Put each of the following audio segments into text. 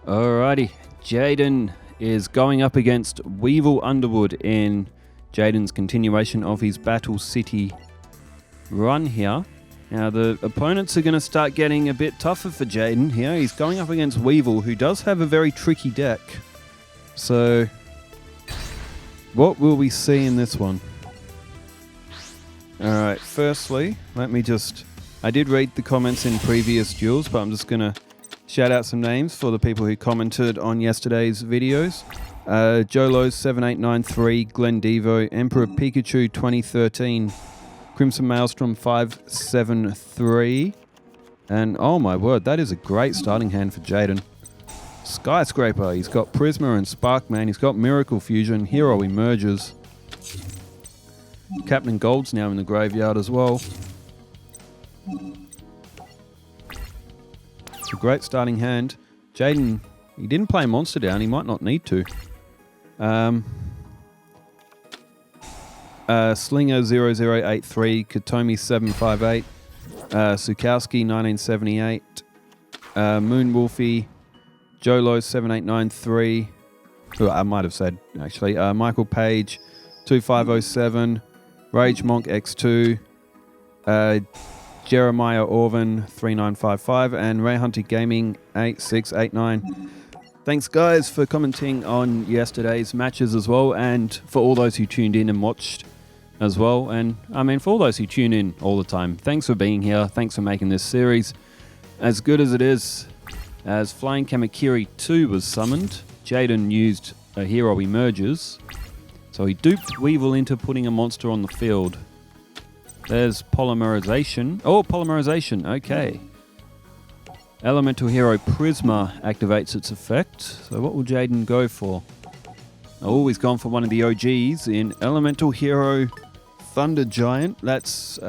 Alrighty, Jaden is going up against Weevil Underwood in Jaden's continuation of his Battle City run here. Now the opponents are going to start getting a bit tougher for Jaden here. He's going up against Weevil, who does have a very tricky deck. So, what will we see in this one? Alright, firstly, I did read the comments in previous duels, but I'm just going to shout out some names for the people who commented on yesterday's videos. Jolo7893, Glenn Devo, Emperor Pikachu 2013, Crimson Maelstrom 573, and oh my word, that is a great starting hand for Jaden. Skyscraper, he's got Prisma and Sparkman, he's got Miracle Fusion, Hero Emerges. Captain Gold's now in the graveyard as well. It's a great starting hand. Jaden, he didn't play Monster down, he might not need to. Slinger0083, Katomi 758, Sukowski 1978, Moonwolfie, Jolo 7893, who I might have said actually, Michael Page 2507, Rage Monk X2, Jeremiah Orvan 3955, and Ray Hunter Gaming 8689. Thanks guys for commenting on yesterday's matches as well, and for all those who tuned in and watched as well, and I mean for all those who tune in all the time, thanks for being here, thanks for making this series as good as it is. As Flying Kamakiri 2 was summoned, Jaden used a Hero Emerges, so he duped Weevil into putting a monster on the field. There's Polymerization. Oh, Polymerization, okay. Elemental Hero Prisma activates its effect. So what will Jaden go for? Oh, he's gone for one of the OGs in Elemental Hero Thunder Giant. That's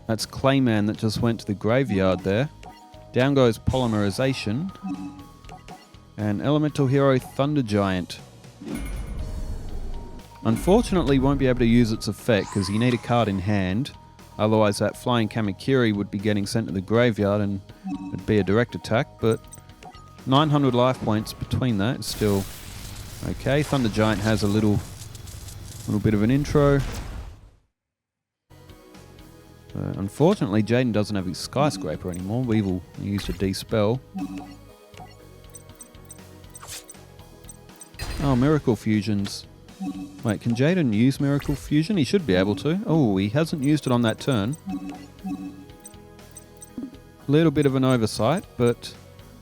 Clayman that just went to the graveyard there. Down goes Polymerization. And Elemental Hero Thunder Giant. Unfortunately, won't be able to use its effect because you need a card in hand. Otherwise, that Flying Kamakiri would be getting sent to the graveyard and it'd be a direct attack. But 900 life points between that is still okay. Thunder Giant has a little bit of an intro. Unfortunately, Jaden doesn't have his Skyscraper anymore. Weevil used a Dispel. Oh, Miracle Fusions. Wait, can Jaden use Miracle Fusion? He should be able to. Oh, he hasn't used it on that turn. Little bit of an oversight, but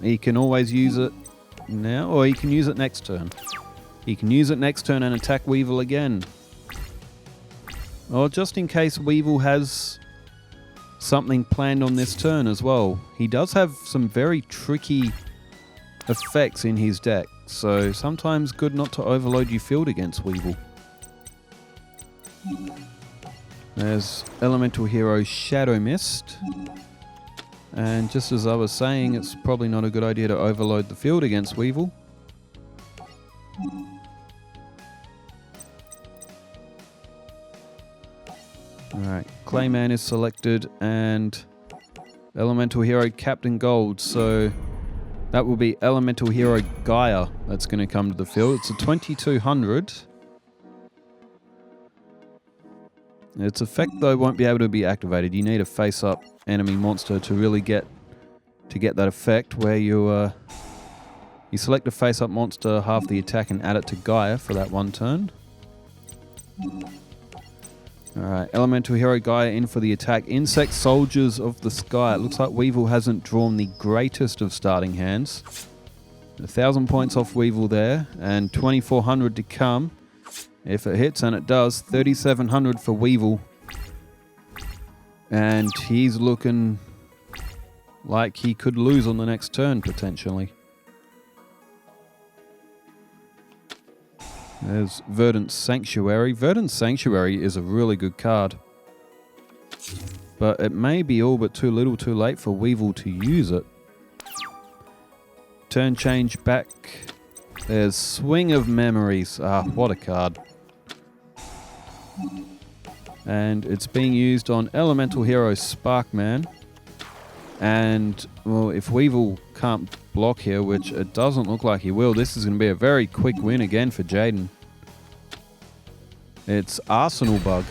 he can always use it now, or he can use it next turn. He can use it next turn and attack Weevil again. Or just in case Weevil has something planned on this turn as well. He does have some very tricky effects in his deck, so sometimes good not to overload your field against Weevil. There's Elemental Hero Shadow Mist, and just as I was saying, it's probably not a good idea to overload the field against Weevil. Alright, Clayman is selected and Elemental Hero Captain Gold, so that will be Elemental Hero Gaia that's going to come to the field. It's a 2200. Its effect though won't be able to be activated. You need a face-up enemy monster to really get that effect, where you select a face-up monster, half the attack, and add it to Gaia for that one turn. Alright, Elemental Hero Gaia in for the attack. Insect Soldiers of the Sky. It looks like Weevil hasn't drawn the greatest of starting hands. 1,000 points off Weevil there, and 2,400 to come. If it hits, and it does, 3,700 for Weevil. And he's looking like he could lose on the next turn, potentially. There's Verdant Sanctuary. Verdant Sanctuary is a really good card. But it may be all but too little too late for Weevil to use it. Turn change back. There's Swing of Memories. Ah, what a card. And it's being used on Elemental Hero Sparkman. And, well, if Weevil can't block here, which it doesn't look like he will. This is going to be a very quick win again for Jaden. It's Arsenal Bug.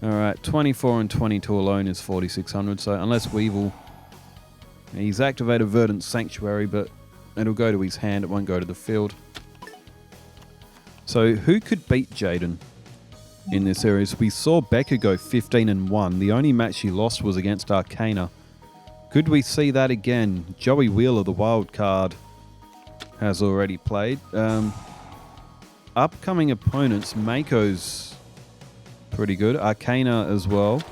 Alright, 24 and 22 alone is 4,600, so unless Weevil... He's activated Verdant Sanctuary, but it'll go to his hand, it won't go to the field. So who could beat Jaden in this series? We saw Becca go 15 and 1. The only match she lost was against Arcana. Could we see that again? Joey Wheeler, the wild card, has already played. Upcoming opponents, Mako's pretty good. Arcana as well.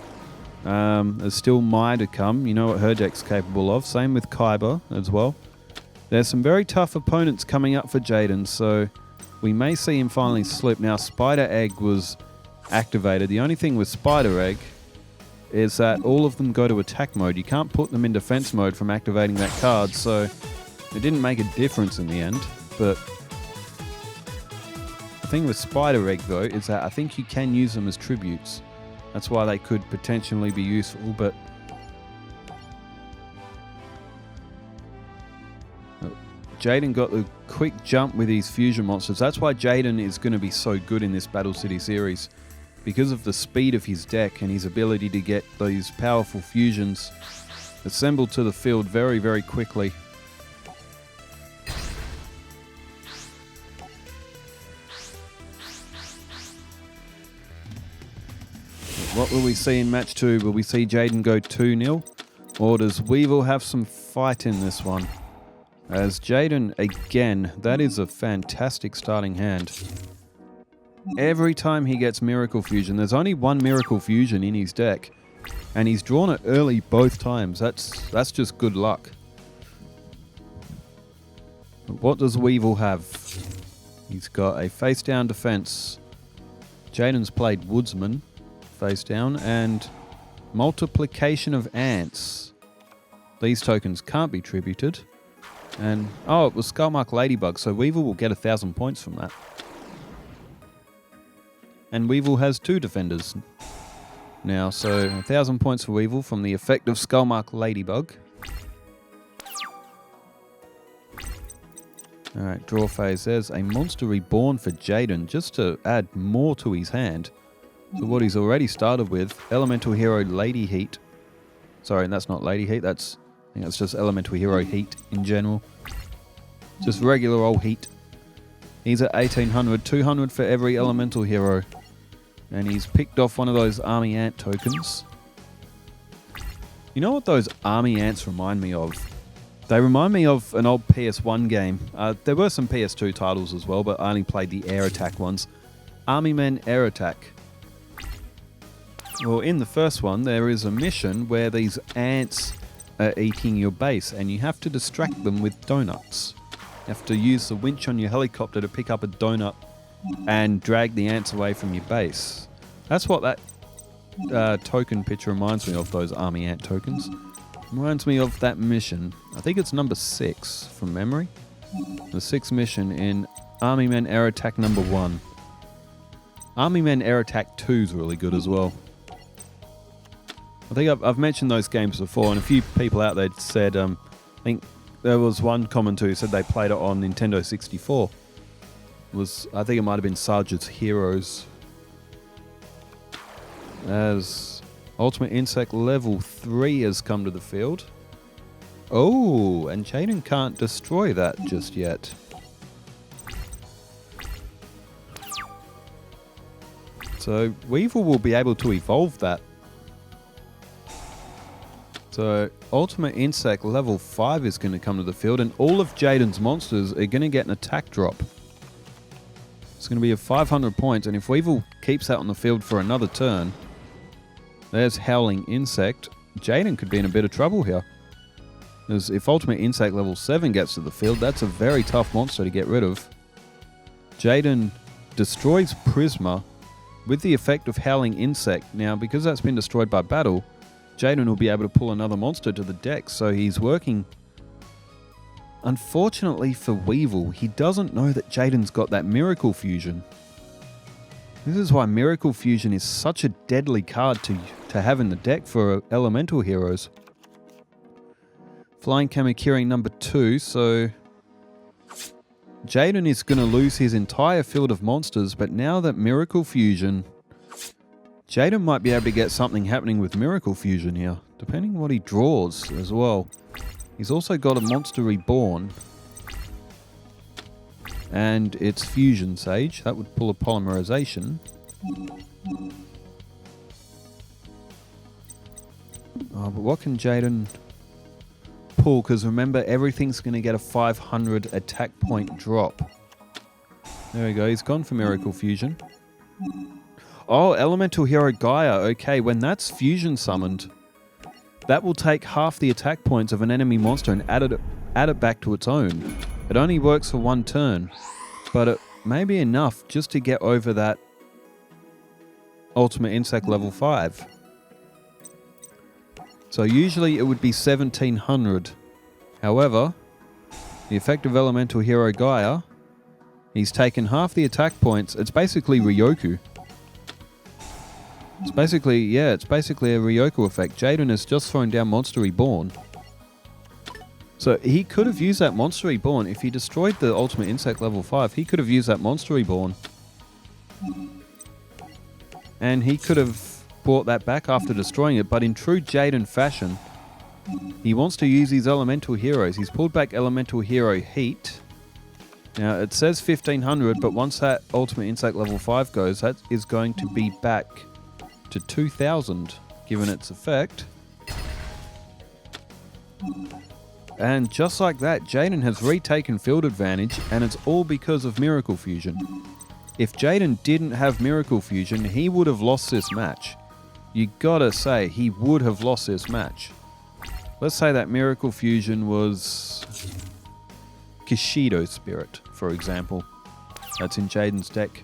There's still Mai to come. You know what her deck's capable of. Same with Kaiba as well. There's some very tough opponents coming up for Jaden, so we may see him finally slip. Now, Spider Egg was activated. The only thing with Spider Egg is that all of them go to attack mode. You can't put them in defense mode from activating that card, so it didn't make a difference in the end. But the thing with Spider Egg, though, is that I think you can use them as tributes. That's why they could potentially be useful, but... Jaden got the quick jump with his fusion monsters. That's why Jaden is going to be so good in this Battle City series. Because of the speed of his deck and his ability to get these powerful fusions assembled to the field very, very quickly. What will we see in match 2? Will we see Jaden go 2-0? Or does Weevil have some fight in this one? As Jaden, again, that is a fantastic starting hand. Every time he gets Miracle Fusion, there's only one Miracle Fusion in his deck, and he's drawn it early both times. That's just good luck. But what does Weevil have? He's got a face-down defense. Jaden's played Woodsman, face down, and Multiplication of Ants. These tokens can't be tributed. And, oh, it was Skullmark Ladybug, so Weevil will get 1,000 points from that. And Weevil has 2 defenders now, so 1,000 points for Weevil from the effect of Skullmark Ladybug. Alright, draw phase. There's a Monster Reborn for Jaden, just to add more to his hand. So what he's already started with, Elemental Hero Lady Heat. Sorry, that's not Lady Heat, I think that's just Elemental Hero Heat in general. Just regular old Heat. He's at 1,800, 200 for every Elemental Hero. And he's picked off one of those Army Ant tokens. You know what those Army Ants remind me of? They remind me of an old PS1 game. There were some PS2 titles as well, but I only played the Air Attack ones. Army Men Air Attack. Well, in the first one, there is a mission where these ants are eating your base, and you have to distract them with donuts. You have to use the winch on your helicopter to pick up a donut and drag the ants away from your base. That's what that token picture reminds me of, those army ant tokens. Reminds me of that mission. I think it's number 6 from memory. The 6th mission in Army Men Air Attack number 1. Army Men Air Attack 2 is really good as well. I think I've mentioned those games before, and a few people out there said, I think there was one commenter who said they played it on Nintendo 64. I think it might have been Sergeant's Heroes. As Ultimate Insect level 3 has come to the field. Oh, and Jaden can't destroy that just yet. So Weevil will be able to evolve that. So Ultimate Insect level 5 is going to come to the field, and all of Jaden's monsters are going to get an attack drop. It's going to be a 500 points, and if Weevil keeps that on the field for another turn, there's Howling Insect. Jaden could be in a bit of trouble here. Because if Ultimate Insect level 7 gets to the field, that's a very tough monster to get rid of. Jaden destroys Prisma with the effect of Howling Insect. Now, because that's been destroyed by battle, Jaden will be able to pull another monster to the deck, so he's working. Unfortunately for Weevil, he doesn't know that Jaden's got that Miracle Fusion. This is why Miracle Fusion is such a deadly card to have in the deck for elemental heroes. Flying Kamakiri number 2, so Jaden is going to lose his entire field of monsters, but now that Miracle Fusion, Jaden might be able to get something happening with Miracle Fusion here, depending on what he draws as well. He's also got a Monster Reborn, and it's Fusion Sage. That would pull a Polymerization. Oh, but what can Jaden pull? Because remember, everything's going to get a 500 attack point drop. There we go. He's gone for Miracle Fusion. Oh, Elemental Hero Gaia. Okay, when that's Fusion summoned, that will take half the attack points of an enemy monster and add it back to its own. It only works for one turn, but it may be enough just to get over that Ultimate Insect level 5. So usually it would be 1700. However, the effective Elemental Hero Gaia, he's taken half the attack points. It's basically Ryoku. It's basically a Ryoku effect. Jaden has just thrown down Monster Reborn. So he could have used that Monster Reborn. If he destroyed the Ultimate Insect level 5, he could have used that Monster Reborn. And he could have brought that back after destroying it, but in true Jaden fashion, he wants to use his elemental heroes. He's pulled back Elemental Hero Heat. Now, it says 1500, but once that Ultimate Insect level 5 goes, that is going to be back to 2000, given its effect. And just like that, Jaden has retaken field advantage, and it's all because of Miracle Fusion. If Jaden didn't have Miracle Fusion, he would have lost this match. You gotta say, he would have lost this match. Let's say that Miracle Fusion was Kishido Spirit, for example. That's in Jaden's deck.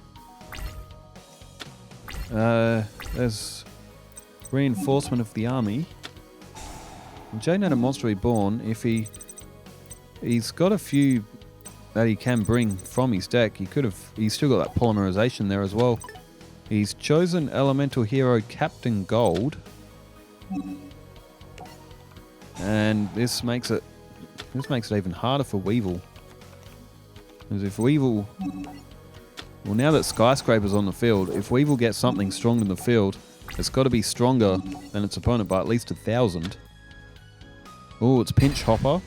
There's Reinforcement of the Army. And Jaden had a Monster Reborn. If he's got a few that he can bring from his deck, he's still got that Polymerization there as well. He's chosen Elemental Hero Captain Gold. And this makes it even harder for Weevil. Because if Weevil... Well, now that Skyscraper's on the field, if Weevil gets something strong in the field, it's got to be stronger than its opponent by at least 1,000. Oh, it's Pinch Hopper.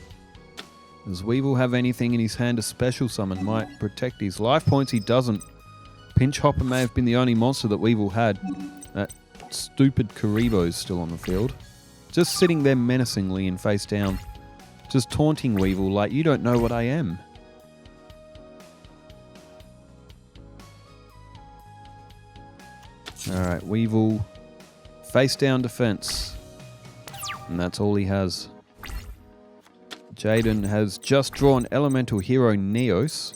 Does Weevil have anything in his hand to special summon? Might protect his life points. He doesn't. Pinch Hopper may have been the only monster that Weevil had. That stupid Karibo's still on the field. Just sitting there menacingly and face down. Just taunting Weevil like, you don't know what I am. Alright, Weevil. Face down defense. And that's all he has. Jaden has just drawn Elemental Hero Neos.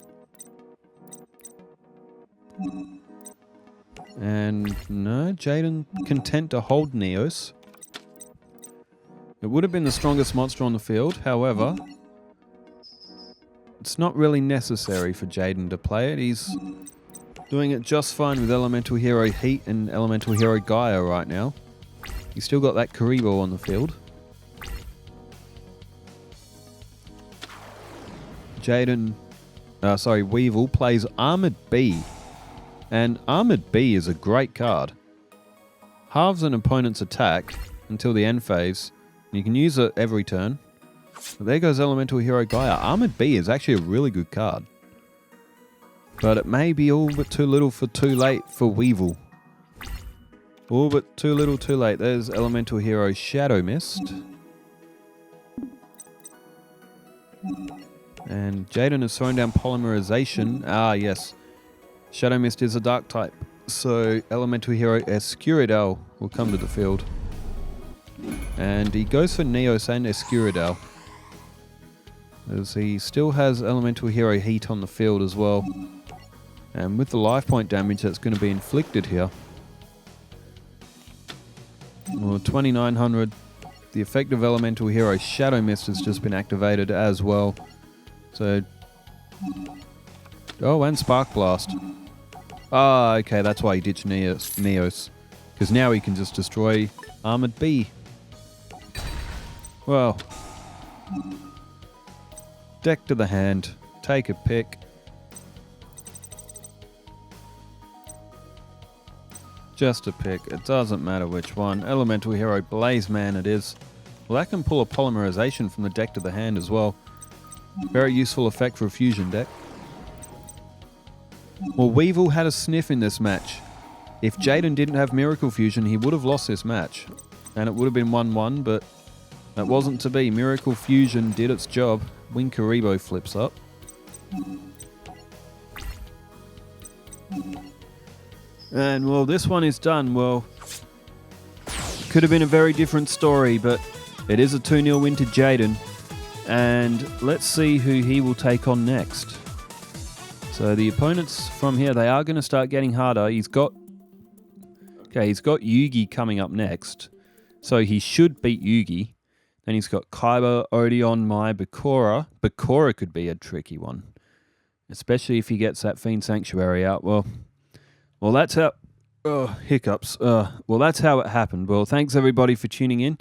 And no, Jaden content to hold Neos. It would have been the strongest monster on the field, however, it's not really necessary for Jaden to play it. He's doing it just fine with Elemental Hero Heat and Elemental Hero Gaia right now. He's still got that Karibo on the field. Weevil plays Armored Bee. And Armored Bee is a great card. Halves an opponent's attack until the end phase. And you can use it every turn. But there goes Elemental Hero Gaia. Armored Bee is actually a really good card. But it may be all but too little for too late for Weevil. All but too little too late. There's Elemental Hero Shadow Mist. And Jaden has thrown down Polymerization. Ah, yes. Shadow Mist is a dark type. So Elemental Hero Escuridal will come to the field. And he goes for Neos and Escuridal, as he still has Elemental Hero Heat on the field as well. And with the life point damage that's going to be inflicted here. Well, 2900. The effective Elemental Hero Shadow Mist has just been activated as well. So... Oh, and Spark Blast. Ah, okay, that's why he ditched Neos. Because now he can just destroy Armored Bee. Well, Deck to the hand. Take a pick. Just a pick. It doesn't matter which one. Elemental Hero Blaze Man it is. Well, that can pull a polymerization from the deck to the hand as well. Very useful effect for a fusion deck. Well, Weevil had a sniff in this match. If Jaden didn't have Miracle Fusion, he would have lost this match. And it would have been 1-1, but that wasn't to be. Miracle Fusion did its job. Winkaribo flips up. And, well, this one is done. Well, could have been a very different story, but it is a 2-0 win to Jaden. And let's see who he will take on next. So the opponents from here, they are going to start getting harder. He's got Yugi coming up next. So he should beat Yugi. Then he's got Kaiba, Odeon, Mai, Bakura. Bakura could be a tricky one. Especially if he gets that Fiend Sanctuary out. Well, that's how... hiccups. Well, that's how it happened. Well, thanks everybody for tuning in.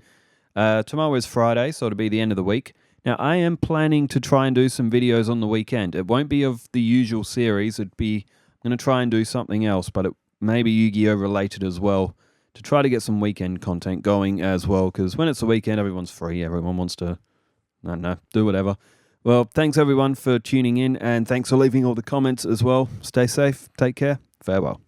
Tomorrow is Friday, so it'll be the end of the week. Now, I am planning to try and do some videos on the weekend. It won't be of the usual series. I'm going to try and do something else, but it may be Yu-Gi-Oh! Related as well, to try to get some weekend content going as well, because when it's the weekend, everyone's free. Everyone wants to, I don't know, do whatever. Well, thanks everyone for tuning in, and thanks for leaving all the comments as well. Stay safe. Take care. Farewell.